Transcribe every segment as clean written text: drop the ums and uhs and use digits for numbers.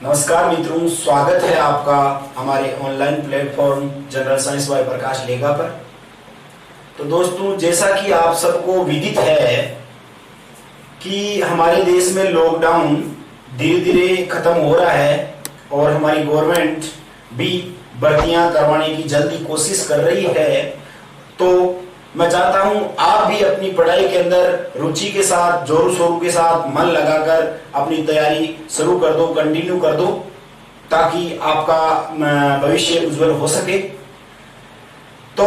नमस्कार मित्रों, स्वागत है आपका हमारे online platform general science by Prakash लेगा पर। तो दोस्तों, जैसा कि आप सबको विदित है कि हमारे देश में लॉकडाउन धीरे धीरे खत्म हो रहा है और हमारी गवर्नमेंट भी भर्तियां करवाने की जल्दी कोशिश कर रही है। तो मैं चाहता हूं आप भी अपनी पढ़ाई के अंदर रुचि के साथ, जोरों शोरों के साथ मन लगाकर अपनी तैयारी शुरू कर दो, कंटिन्यू कर दो, ताकि आपका भविष्य उज्जवल हो सके। तो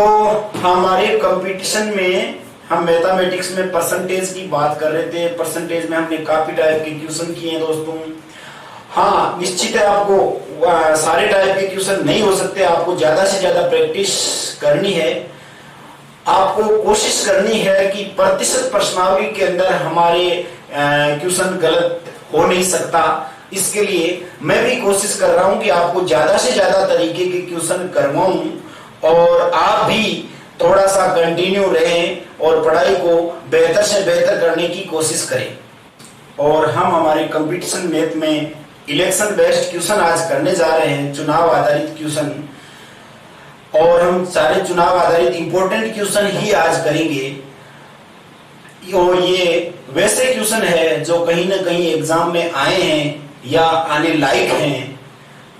हमारे कंपटीशन में हम मैथमेटिक्स में परसेंटेज की बात कर रहे थे। परसेंटेज में हमने काफी टाइप के क्वेश्चन किए हैं दोस्तों। हाँ, निश्चित है आपको सारे टाइप के क्वेश्चन नहीं हो सकते, आपको ज्यादा से ज्यादा प्रैक्टिस करनी है। आपको कोशिश करनी है कि प्रतिशत प्रश्नावली के अंदर हमारे क्वेश्चन गलत हो नहीं सकता। इसके लिए मैं भी कोशिश कर रहा हूं कि आपको ज्यादा से ज्यादा तरीके के क्वेश्चन करवाऊं और आप भी थोड़ा सा कंटिन्यू रहें और पढ़ाई को बेहतर से बेहतर करने की कोशिश करें। और हम हमारे कंपटीशन मैथ में इलेक्शन बेस्ड क्वेश्चन आज करने जा रहे हैं, चुनाव आधारित क्वेश्चन। और हम सारे चुनाव आधारित इंपॉर्टेंट क्वेश्चन ही आज करेंगे। और ये वैसे क्वेश्चन है जो कहीं ना कहीं एग्जाम में आए हैं या आने लायक हैं।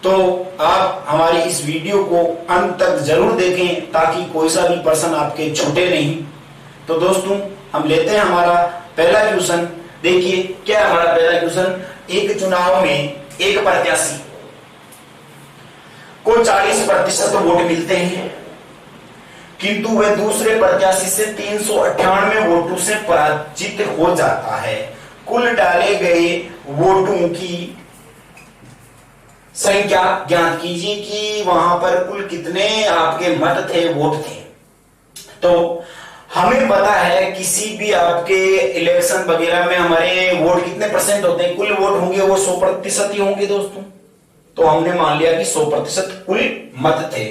तो आप हमारी इस वीडियो को अंत तक जरूर देखें ताकि कोई सा भी प्रश्न आपके छूटे नहीं। तो दोस्तों, हम लेते हैं हमारा पहला क्वेश्चन। देखिए क्या हमारा पहला क्वेश्चन। एक चुनाव में एक प्रत्याशी को 40% वोट मिलते हैं, किंतु वह दूसरे प्रत्याशी से 398 वोटों से पराजित हो जाता है। कुल डाले गए वोटों की संख्या ज्ञात कीजिए कि वहां पर कुल कितने आपके मत थे, वोट थे। तो हमें पता है किसी भी आपके इलेक्शन वगैरह में हमारे वोट कितने परसेंट होते हैं, कुल वोट होंगे वो 100% ही होंगे दोस्तों। तो हमने मान लिया कि 100% कुल मत थे।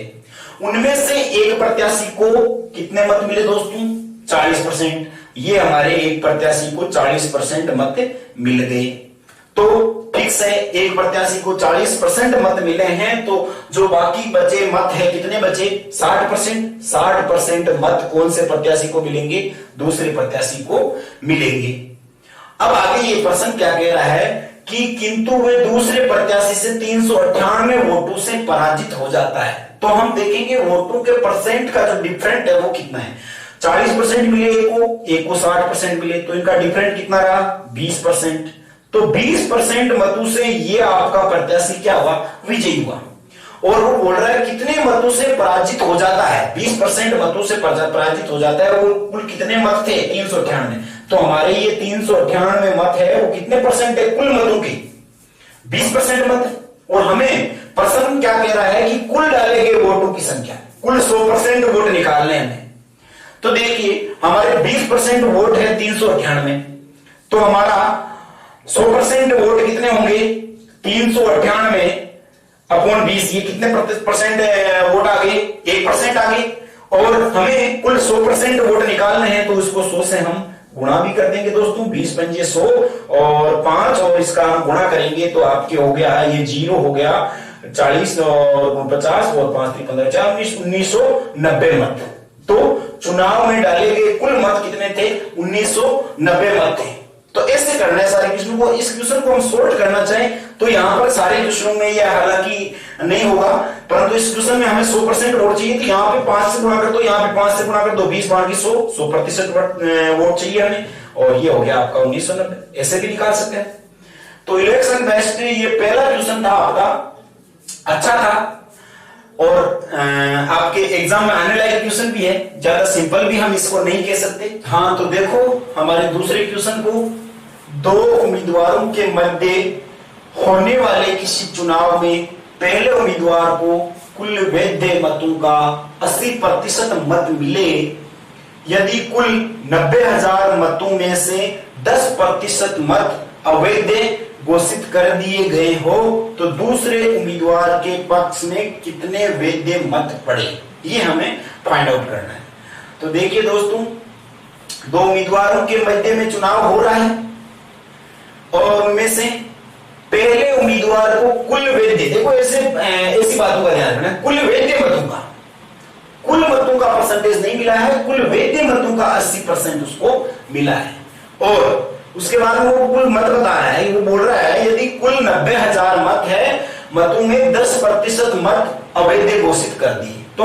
उनमें से एक प्रत्याशी को कितने मत मिले दोस्तों? 40%। ये हमारे एक प्रत्याशी को 40% मत मिल गए। तो फिक्स है, एक प्रत्याशी को 40% मत मिले हैं। तो जो बाकी बचे मत है, कितने बचे? 60%। 60% मत कौन से प्रत्याशी को मिलेंगे? दूसरे प्रत्याशी को मिलेंगे। अब आगे ये प्रश्न क्या कह रहा है कि किंतु वे दूसरे प्रत्याशी से 398 वोटों से पराजित हो जाता है। तो हम देखेंगे वोटों के परसेंट का जो डिफरेंट है वो कितना है। 40% मिले एक को 60% मिले, तो इनका डिफरेंट कितना रहा? 20%। तो 20% मतों से ये आपका प्रत्याशी क्या हुआ? विजयी हुआ। और वो बोल रहा है कितने मतों से पराजित हो जाता है? 20% मतों से पराजित हो जाता है। वो कुल कितने मत थे? 398। तो हमारे ये 398 मत है, वो कितने परसेंट है कुल मतों की? 20% मत। और हमें प्रश्न क्या कह रहा है कि कुल डाले गए वोटों की संख्या, कुल 100% वोट निकालने हमें। तो देखिए हमारे 20% वोट है 398, तो हमारा 100% वोट कितने होंगे? 398 अपॉन 20, ये कितने परसेंट वोट आ गए? 1% आ गए। और हमें कुल 100% वोट निकालने हैं, तो इसको 100 से हम गुणा भी कर देंगे दोस्तों। 20 पंजे 100 और 5, और इसका हम गुणा करेंगे तो आपके हो गया, ये 0 हो गया 40 और 50 और 5 3 15 1990 मत। तो चुनाव में डाले गए कुल मत कितने थे? 1990 मत थे। तो ऐसे करना है सारे क्वेश्चन को। इस क्वेश्चन को हम सोल्व करना चाहें तो यहां पर सारे क्वेश्चनों में यह हालांकि नहीं होगा, परंतु इस क्वेश्चन में हमें 100% वोट चाहिए। तो यहाँ पे 5 से गुणा कर दो, यहाँ पे 5 से गुणा कर दो, 20 5 100, 100% वोट चाहिए हमें। और ये हो गया आपका 1990। ऐसे भी निकाल सकते हैं। तो इलेक्शन बेस्ड ये पहला क्वेश्चन था आपका, अच्छा था। और आपके एग्जाम में आने लायक क्वेश्चन भी है, ज्यादा सिंपल भी हम इसको नहीं कह सकते। हाँ, तो देखो हमारे दूसरे क्वेश्चन को, दो उम्मीदवारों के मध्य होने वाले किसी चुनाव में पहले उम्मीदवार को कुल वैध मतों का 80% मत मिले। यदि कुल 90,000 मतों में से 10% मत अवैध घोषित कर दिए गए हो, तो दूसरे उम्मीदवार के पक्ष में कितने वैध मत पड़े, ये हमें फाइंड आउट करना है। तो देखिए दोस्तों, दो उम्मीदवारों के मध्य में चुनाव हो रहा है और उनमें से पहले उम्मीदवार को कुल वैध, देखो ऐसी बातों का ध्यान रखना, कुल वैध मतों का परसेंटेज नहीं मिला है, कुल वैध मतों का 80% उसको मिला है। और उसके बाद वो कुल मत बता रहा है, वो बोल रहा है यदि कुल 90,000 मत है, मतों में 10% मत अवैध घोषित कर दिए, तो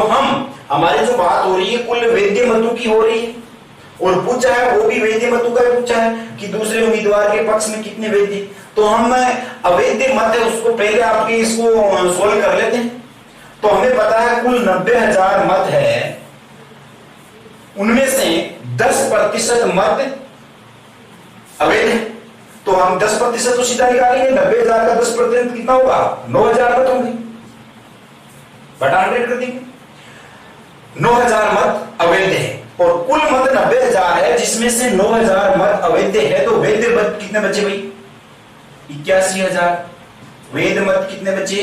हमारी जो बात हो रही है कुल वैध मतों की हो रही है। और पूछा है वो भी वैध मतों का पूछा है कि दूसरे उम्मीदवार के पक्ष में कितने वैध, तो हम अवैध मत है उसको पहले आपके इसको सोल्व कर लेते हैं। तो हमें पता है कुल 90,000 मत है, उनमें से 10% मत अवैध है, तो हम 10% तो सीधा निकालेंगे, 90,000 का 10% कितना होगा, 9,000 मत होंगे, बटा 100 कर देंगे। 9,000 मत अवैध है और कुल मत 90,000 है, जिसमें से 9,000 मत अवैध है, तो वैध मत कितने बचे भाई, 81,000। वैध मत कितने बचे,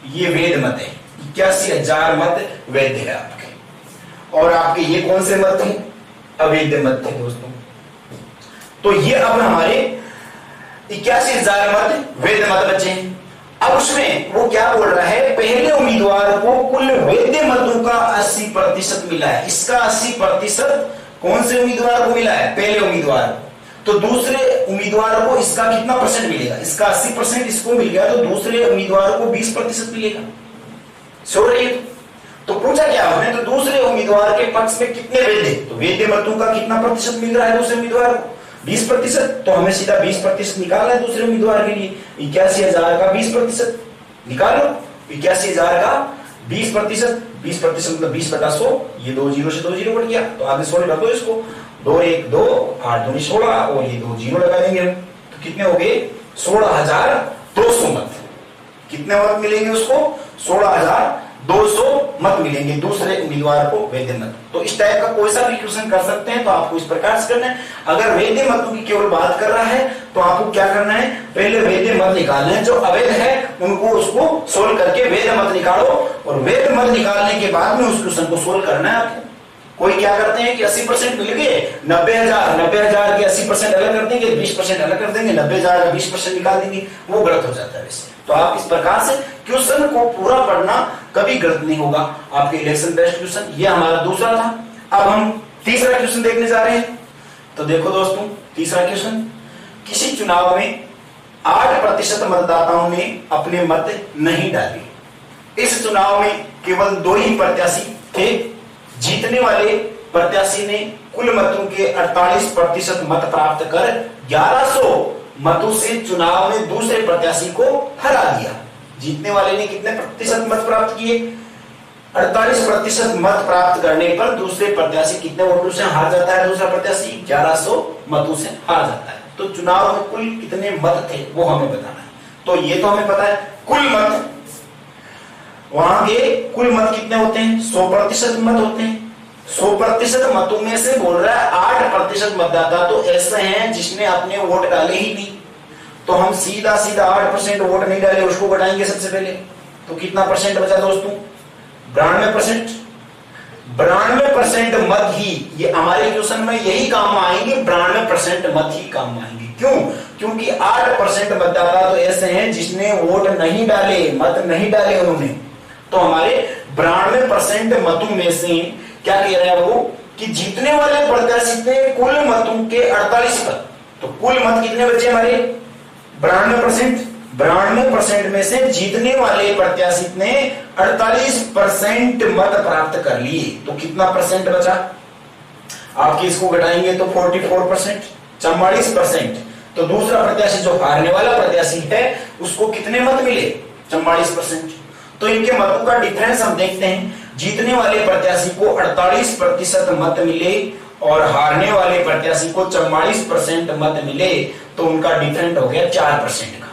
ये वैध मत है, 81,000 मत वैध है आपके, और आपके ये कौन से मत थे, अवैध मत थे दोस्तों। तो ये अब हमारे 81,000 मत वैध मत बचे। अब उसमें वो क्या बोल रहा है, पहले उम्मीदवार को कुल वैध मतों का 80% मिला है, इसका 80% कौन से उम्मीदवार को मिला है, पहले उम्मीदवार को, तो दूसरे उम्मीदवार को इसका कितना परसेंट मिलेगा, इसका 80% इसको मिल गया, तो दूसरे उम्मीदवार को 20% मिलेगा। सो रही है, तो पूछा क्या हमने, तो दूसरे उम्मीदवार के पक्ष में कितने वैध है, तो वैध मतों का कितना प्रतिशत मिल रहा है दूसरे उम्मीदवार को, 20%, तो हमें सीधा 20% निकालना है दूसरे उम्मीदवार के लिए। 81,000 का 20% निकालो, 81,000 का 20%, 20% मतलब 20/100, ये 2 0 से 2 0 कट गया, तो आगे 16 रख दो इसको, 2 1 2 8 2 16, और ये 2 0 लगा देंगे हम, तो कितने हो गए, 16,200 मत। कितने मत मिलेंगे उसको, 16,200 मत मिलेंगे दूसरे उम्मीदवार को वैध मत। तो इस टाइप का कोई सा भी क्वेश्चन कर सकते हैं, तो आपको इस प्रकार से करना है। अगर वैध मतों की केवल बात कर रहा है तो आपको क्या करना है, पहले वैध मत निकालना है, जो अवैध है उनको उसको सोल्व करके वैध मत निकालो, और वैध मत निकालने के बाद में उस क्वेश्चन को सोल्व करना है आपको। कोई क्या करते हैं कि 80% मिल गए, 90,000 के 80% अलग कर देंगे, 20% अलग कर देंगे, 90,000 का 20% निकाल देंगे, वो गलत हो जाता है वैसे। तो आप इस प्रकार से क्वेश्चन को पूरा पढ़ना, कभी गलत नहीं होगा आपके इलेक्शन बेस्ड क्वेश्चन। ये हमारा दूसरा था। अब हम तीसरा क्वेश्चन देखने जा रहे हैं। तो देखो दोस्तों, तीसरा क्वेश्चन, किसी चुनाव में 8% मतदाताओं ने अपने मत नहीं डाले। इस चुनाव में केवल 2 ही प्रत्याशी थे। जीतने वाले प्रत्याशी ने कुल मतों के 48% मत प्राप्त कर 1100 मतों से चुनाव में दूसरे प्रत्याशी को हरा दिया। जीतने वाले ने कितने प्रतिशत मत प्राप्त किए, 48% मत प्राप्त करने पर दूसरे प्रत्याशी कितने वोटों से हार जाता है, दूसरा प्रत्याशी 1100 मतों से हार जाता है। तो चुनाव में कुल कितने मत थे वो हमें बताना है। तो ये तो हमें पता है, कुल मत, वहां के कुल मत कितने होते हैं, 100% मत होते हैं। 100% मतों में से बोल रहा है 8% मतदाता तो ऐसे हैं जिसने अपने वोट डाले ही नहीं। तो हम सीधा 8% वोट नहीं डाले, उसको घटाएंगे सबसे पहले, तो कितना परसेंट बचा दोस्तों, 92%। 92% मत ही, ये हमारे क्वेश्चन में यही काम आएंगे, 92% मत ही काम आएंगे। क्यों, क्योंकि 8% मतदाता तो ऐसे हैं जिसने वोट नहीं डाले, मत नहीं डाले उन्होंने। तो हमारे 92% मतों में से क्या कह रहा है वो, कि जीतने वाले प्रत्याशी ने कुल मतों के 48%, तो कुल मत कितने बचे हमारे, 92%। 92% में से जीतने वाले प्रत्याशी ने 48% मत प्राप्त कर लिए, तो कितना परसेंट बचा, आपके इसको घटाएंगे तो 44%, 44%। तो दूसरा प्रत्याशी जो हारने वाला प्रत्याशी है उसको कितने मत मिले, 44%। तो इनके मतों का डिफरेंस हम देखते हैं, जीतने वाले प्रत्याशी को 48% मत मिले और हारने वाले प्रत्याशी को 44% मत मिले, तो उनका डिफरेंट हो गया 4% का,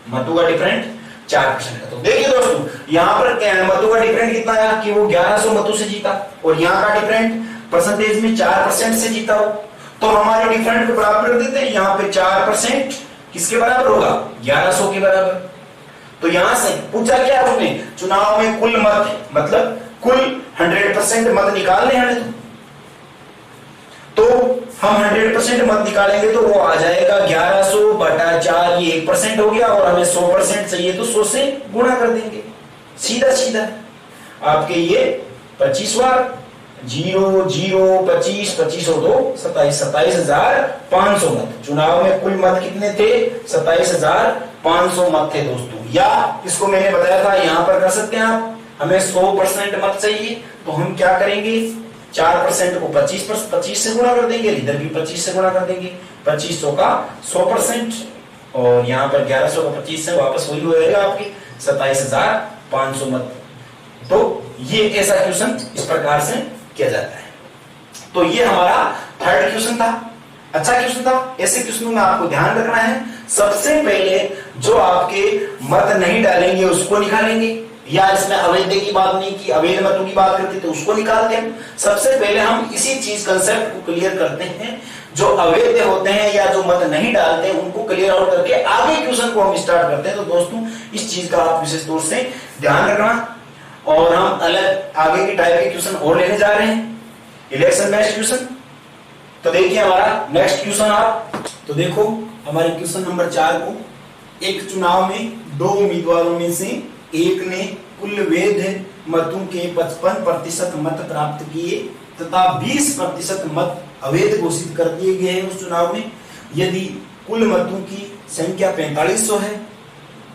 मतों का डिफरेंट 4% का। तो देखिए दोस्तों, यहां पर मतों का डिफरेंट कितना आया कि वो 1100 मतों से जीता, और यहां का डिफरेंट परसेंटेज में 4% से जीता हो, तो हमारे डिफरेंट को बराबर कर देते हैं। यहां पे 4% किसके बराबर होगा, 1100 के बराबर। तो यहां से पूछा क्या उसने, चुनाव में कुल मत, मतलब कुल 100% मत निकालने हैं। तो हम 100% मत निकालेंगे तो वो आ जाएगा 1100 बटा 4, ये 1% हो गया, और हमें 100% चाहिए तो 100 से गुणा कर देंगे, सीधा सीधा। आपके ये 25 बार 0 0 25 25 हो 2 27 27,500 मत। चुनाव में कुल मत कितने थे? 27,500 मत थे दोस्तों। या इसको मैंने बताया था, यहां पर कर सकते हैं आप, हमें 100% मत चाहिए तो हम क्या करेंगे, 4% को 25 से गुणा कर देंगे, इधर भी 25 से गुणा कर देंगे, 2500 का 100%, और यहाँ पर 1100 का 25 से वापस वही हो जाएगा आपकी 27,500 मत। तो ये ऐसा क्वेश्चन इस प्रकार से किया जाता है। तो ये हमारा थर्ड क्वेश्चन था, अच्छा क्वेश्चन था। ऐसे क्वेश्चनों में आपको ध्यान रखना है, सबसे पहले जो आपके मत नहीं डालेंगे उसको निकालेंगे, या इसमें अवैध की बात नहीं की, अवैध मतों की बात करते तो उसको निकालते हैं। सबसे पहले हम इसी चीज कंसेप्ट को क्लियर करते हैं, जो अवैध होते हैं या जो मत नहीं डालते उनको क्लियर आउट करके आगे क्वेश्चन को हम स्टार्ट करते हैं। तो दोस्तों इस चीज का आप विशेष तौर से ध्यान रखना। और हम अलग आगे की टाइप के क्वेश्चन और लेने जा रहे हैं, इलेक्शन बेस्ड क्वेश्चन। तो देखिए हमारा नेक्स्ट क्वेश्चन आप, तो देखो हमारे क्वेश्चन नंबर 4 को, एक चुनाव में 2 उम्मीदवारों में से एक ने कुल वैध मतों के 55% मत प्राप्त किए तथा 20% मत अवैध घोषित कर दिए गए हैं उस चुनाव में। यदि कुल मतों की संख्या 4500 है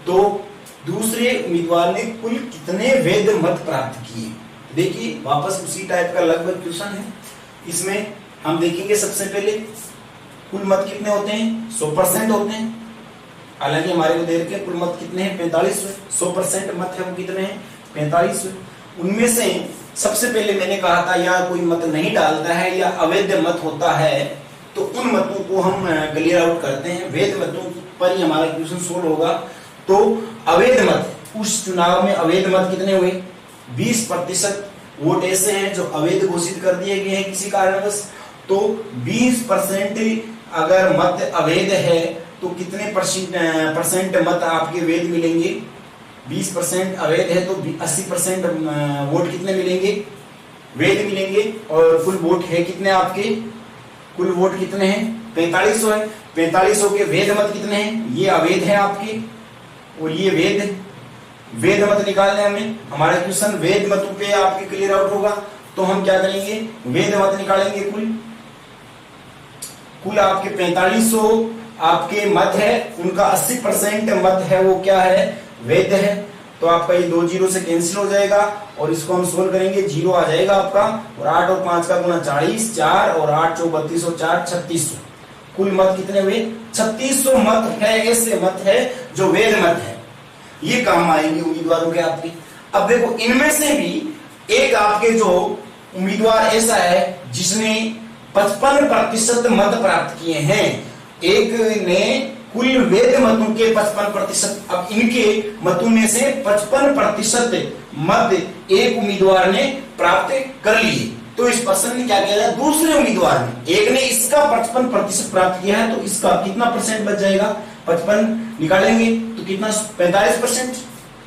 तो दूसरे उम्मीदवार ने कुल कितने वैध मत प्राप्त किए। देखिए वापस उसी टाइप का लगभग क्वेश्चन है। इसमें हम देखेंगे सबसे पहले कुल मत कितने होते हैं, 100% होते हैं। हालांकि हमारे को देर के कुल मत कितने हैं, 4500। 100% मत है वो कितने हैं, 4500। उनमें से सबसे पहले मैंने कहा था, या कोई मत नहीं डालता है या अवैध मत होता है तो उन मतों को हम क्लियर आउट करते हैं। वैध मतों पर ही हमारा क्वेश्चन सोल्व होगा। तो अवैध मत, उस चुनाव में अवैध मत कितने हुए, 20% वोट ऐसे हैं जो अवैध घोषित कर दिए गए हैं किसी कारणवश। तो 20% अगर मत अवैध है तो कितने परसेंट मत आपके वैध मिलेंगे, 20% अवैध है तो 80% वोट कितने मिलेंगे, वैध मिलेंगे। और कुल वोट है कितने आपके, कुल वोट कितने हैं, 4500 है। 4500 के वैध मत कितने हैं, ये अवैध है आपके और ये वैध। वैध मत निकालने हमें, हमारा क्वेश्चन वैध मतों पे आपके क्लियर आउट होगा। तो हम क्या करेंगे, वैध मत निकालेंगे। कुल आपके 4500 आपके मत है, उनका 80% मत है वो क्या है, वैध है। तो आपका ये 2 0 से कैंसिल हो जाएगा और इसको हम सोल्व करेंगे, 0 आ जाएगा आपका। और 8 और 5 का गुना 40, 4 और 8 4 3200, 4 3600। कुल मत कितने हुए, 3600 मत है, ऐसे मत है जो वैध मत है, ये काम आएंगे उम्मीदवारों के आपके। अब देखो इनमें से भी एक आपके जो उम्मीदवार ऐसा है जिसने 55% मत प्राप्त किए हैं, एक ने कुल वैध मतों के 55%। अब इनके मतों में से 55% मत एक उम्मीदवार ने प्राप्त कर लिए। तो इस पर्सन ने क्या किया, दूसरे उम्मीदवार ने, एक ने इसका 55% प्राप्त किया है तो इसका कितना परसेंट बच जाएगा, 55 निकालेंगे तो कितना, 45%।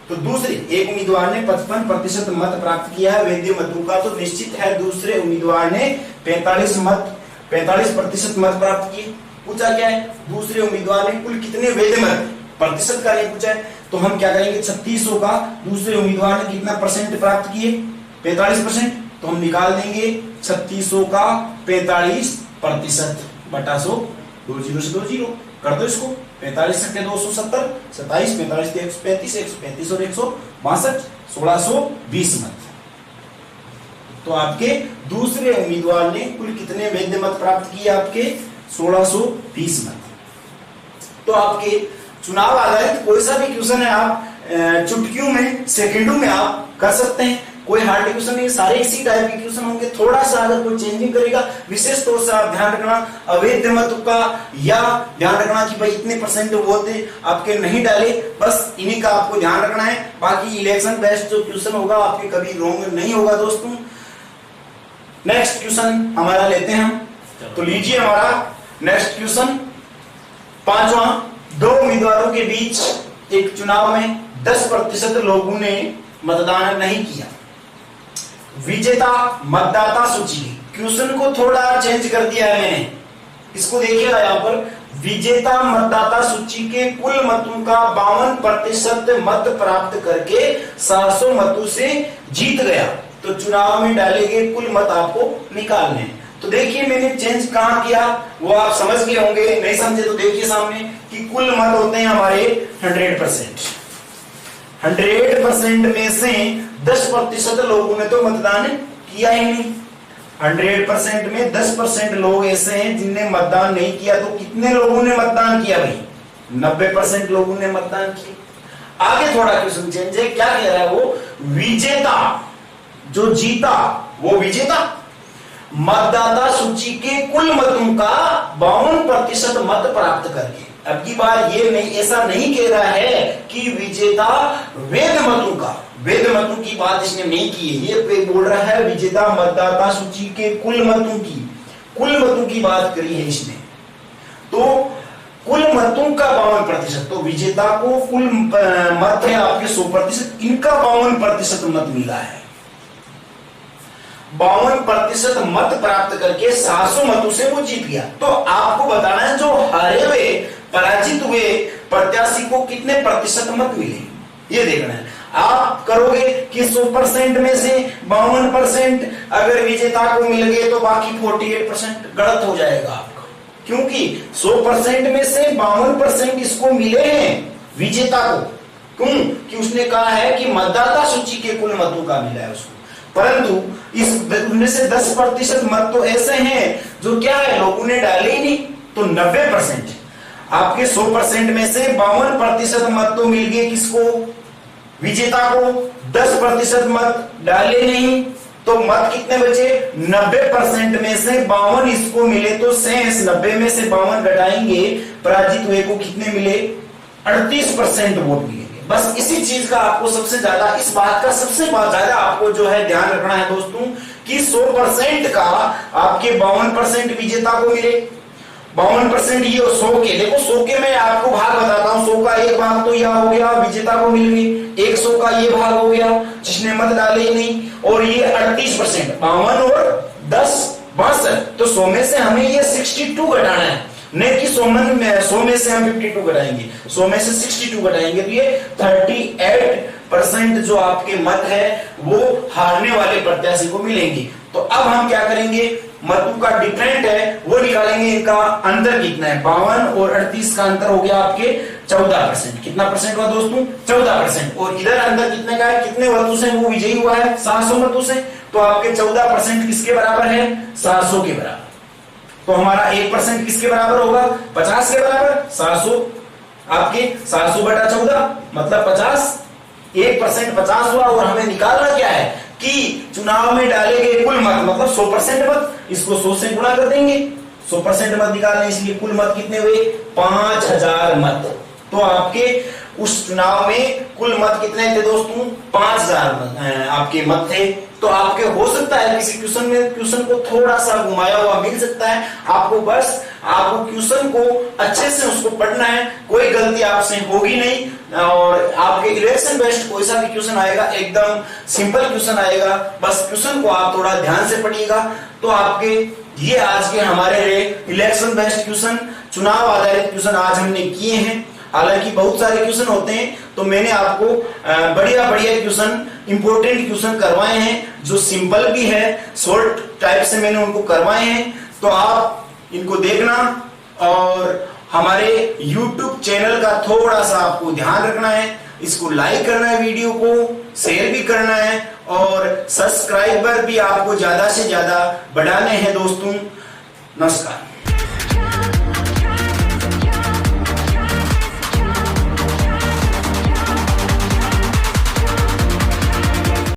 तो दूसरे एक उम्मीदवार ने 55% मत प्राप्त किया है वैध मतों का, तो निश्चित है दूसरे उम्मीदवार ने 45% मत प्राप्त किए। पूछा क्या है, दूसरे उम्मीदवार ने कुल कितने वैध मत, प्रतिशत का नहीं पूछा है। तो हम क्या करेंगे, 3600 का दूसरे उम्मीदवार ने कितना परसेंट प्राप्त किए, 45%। तो हम निकाल देंगे 3600 का 45% बटा 100, 2 0 से 2 0 कर दो इसको। 45 के 270, 27 45 के 135, 135 और 162, 1620 मत। तो आपके दूसरे उम्मीदवार ने कुल कितने वैध मत प्राप्त किए, आपके 1620 मत। तो आपके चुनाव आधारित कोई सा भी क्वेश्चन है आप चुटकियों में, सेकंडों में आप कर सकते हैं। कोई हार्ड क्वेश्चन नहीं, सारे इसी टाइप के क्वेश्चन होंगे। थोड़ा सा अगर कोई चेंजिंग करेगा, विशेष तौर से आप ध्यान रखना अवैध मत का, या ध्यान रखना कि भाई इतने परसेंट वोट आपके नहीं डाले, बस इन्हीं का आपको ध्यान रखना है। बाकी इलेक्शन बेस्ड जो क्वेश्चन होगा आपके कभी रॉन्ग नहीं होगा दोस्तों। नेक्स्ट क्वेश्चन हमारा लेते हैं हम, तो लीजिए हमारा नेक्स्ट क्वेश्चन 5वां। 2 उम्मीदवारों के बीच एक चुनाव में 10% लोगों ने मतदान नहीं किया। विजेता मतदाता सूची, क्वेश्चन को थोड़ा चेंज कर दिया है मैंने, इसको देखिएगा यहाँ पर, विजेता मतदाता सूची के कुल मतों का 52% मत प्राप्त करके 700 मतों से जीत गया। तो चुनाव में डाले गए कुल मत आपको निकालने हैं। तो देखिए मैंने चेंज कहां किया वो आप समझ गए होंगे, नहीं समझे तो देखिए सामने कि कुल मत होते हैं हमारे 100%। 100% में से 10% लोगों ने तो मतदान किया ही नहीं। 100% में 10% लोग ऐसे हैं जिनने मतदान नहीं किया। तो कितने लोगों ने मतदान किया भाई? 90% लोगों ने मतदान किया। आगे थोड़ा क्वेश्चन चेंज है, क्या कह रहा है वो, विजेता जो जीता वो विजेता मतदाता सूची के कुल मतों का 52% मत प्राप्त करके। अब की बार ये नहीं, ऐसा नहीं कह रहा है कि विजेता वेद मतों का, वेद मतों की बात इसने नहीं की है। ये बोल रहा है विजेता मतदाता सूची के कुल मतों की बात करी है इसने। तो कुल मतों का 52%, तो विजेता को कुल मत है आपके 100%, इनका 52% मत मिला है। 52% मत प्राप्त करके 700 मतों से वो जीत गया। तो आपको बताना है जो हारे हुए, पराजित हुए प्रत्याशी को कितने प्रतिशत मत मिले, ये देखना है। आप करोगे कि 100% में से 52% अगर विजेता को मिल गए तो बाकी 48% गलत हो जाएगा आपका, क्योंकि 100% में से 52% इसको मिले हैं विजेता को। क्यों? कि उसने कहा है कि मतदाता सूची के कुल मतों का मिला है उसको। परंतु इसमें से 10% मत तो ऐसे हैं जो क्या है, लोगों ने डाले ही नहीं। तो 90%, आपके 100% में से 52% मत तो मिल गए किसको? विजेता को। 10% मत डाले नहीं, तो मत कितने बचे? 90% में से 52 इसको मिले, तो शेष 90 में से 52 घटाएंगे, पराजित हुए को कितने मिले? 38% वोट मिले। बस इसी चीज का आपको सबसे ज्यादा, इस बात का सबसे ज्यादा आपको जो है ध्यान रखना है दोस्तों, कि 100% का आपके 52% विजेता को मिले। 52% ये 100 के, देखो 100 के मैं आपको भाग बताता हूं। 100 का एक भाग तो यह हो गया, विजेता को मिल गई। 100 का ये भाग हो गया जिसने मत डाले ही नहीं। और ये 38%, 52 और 10 62, तो 100 में से हमें ये 62 घटाना है, नहीं कि 100 में से हम 52 घटाएंगे, 100 में से 62 घटाएंगे, तो ये 38% जो आपके मत है वो हारने वाले प्रत्याशी को मिलेंगे। तो अब हम क्या करेंगे, मतों का डिफरेंट है वो निकालेंगे, इनका अंतर कितना है। 52 और 38 का अंतर हो गया आपके 14%। कितना परसेंट हुआ दोस्तों? 14%। और इधर अंतर कितने का है, कितने मतों से वो विजयी हुआ है? 700 मतों से। तो आपके 14% किसके बराबर है? 700 के बराबर। तो हमारा 1% किसके बराबर होगा? 50 के बराबर। 700 आपके 700 बटा 14 मतलब 50। 1% 50 हुआ। और हमें निकालना क्या है कि चुनाव में डाले गए कुल मत, मतलब 100% मत, इसको 100 से गुणा कर देंगे। 100% मत निकालने, इसलिए कुल मत कितने हुए? 5000 मत। तो आपके उस चुनाव में कुल मत कितने थे दोस्तों? 5000 आपके मत थे। तो आपके हो सकता है किसी क्वेश्चन में क्वेश्चन को थोड़ा सा घुमाया हुआ मिल सकता है आपको, बस आपको क्वेश्चन को अच्छे से उसको पढ़ना है, कोई गलती आपसे होगी नहीं। और आपके इलेक्शन बेस्ड कोई सा भी क्वेश्चन आएगा एकदम सिंपल क्वेश्चन आएगा, बस क्वेश्चन को आप थोड़ा ध्यान से पढ़िएगा। तो आपके ये आज के हमारे इलेक्शन बेस्ड क्वेश्चन, चुनाव आधारित क्वेश्चन आज हमने किए हैं। हालांकि बहुत सारे क्वेश्चन होते हैं, तो मैंने आपको बढ़िया बढ़िया क्वेश्चन, इंपॉर्टेंट क्वेश्चन करवाए हैं, जो सिंपल भी है, शॉर्ट टाइप से मैंने उनको करवाए हैं। तो आप इनको देखना और हमारे YouTube चैनल का थोड़ा सा आपको ध्यान रखना है, इसको लाइक करना है, वीडियो को शेयर भी करना है, और सब्सक्राइबर भी आपको ज्यादा से ज्यादा बढ़ाने हैं दोस्तों। नमस्कार।